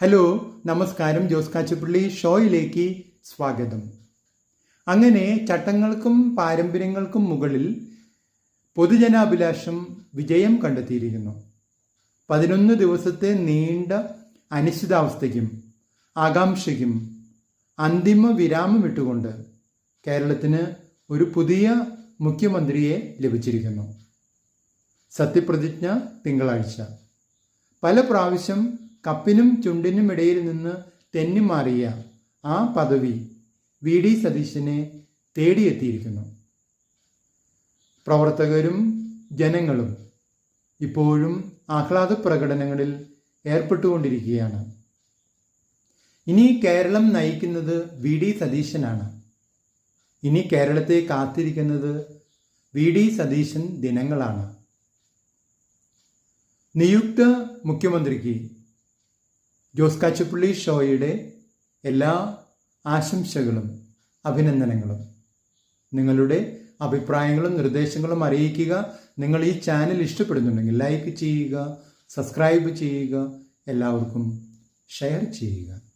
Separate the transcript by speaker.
Speaker 1: Hello, നമസ്കാരം. ജോസ് കാച്ചപ്പള്ളി ഷോയിലേക്ക് സ്വാഗതം. അങ്ങനെ ചട്ടങ്ങൾക്കും പാരമ്പര്യങ്ങൾക്കും മുകളിൽ പൊതുജനാഭിലാഷം വിജയം കണ്ടെത്തിയിരിക്കുന്നു. 11 ദിവസത്തെ നീണ്ട അനിശ്ചിതാവസ്ഥയ്ക്കും ആകാംക്ഷയ്ക്കും അന്തിമ വിരാമമിട്ടുകൊണ്ട് കേരളത്തിന് ഒരു പുതിയ മുഖ്യമന്ത്രിയെ ലഭിച്ചിരിക്കുന്നു. സത്യപ്രതിജ്ഞ തിങ്കളാഴ്ച. പല പ്രാവശ്യം കപ്പിനും ചുണ്ടിനും ഇടയിൽ നിന്ന് തെന്നിമാറിയ ആ പദവി VD സതീശനെ തേടിയെത്തിയിരിക്കുന്നു. പ്രവർത്തകരും ജനങ്ങളും ഇപ്പോഴും ആഹ്ലാദ പ്രകടനങ്ങളിൽ ഏർപ്പെട്ടുകൊണ്ടിരിക്കുകയാണ്. ഇനി കേരളം നയിക്കുന്നത് VD സതീശനാണ്. ഇനി കേരളത്തെ കാത്തിരിക്കുന്നത് VD സതീശൻ ദിനങ്ങളാണ്. നിയുക്ത മുഖ്യമന്ത്രിക്ക് ജോസ് കാച്ചപ്പള്ളി ഷോയുടെ എല്ലാ ആശംസകളും അഭിനന്ദനങ്ങളും. നിങ്ങളുടെ അഭിപ്രായങ്ങളും നിർദ്ദേശങ്ങളും അറിയിക്കുക. നിങ്ങൾ ഈ ചാനൽ ഇഷ്ടപ്പെടുന്നുണ്ടെങ്കിൽ ലൈക്ക് ചെയ്യുക, സബ്സ്ക്രൈബ് ചെയ്യുക, എല്ലാവർക്കും ഷെയർ ചെയ്യുക.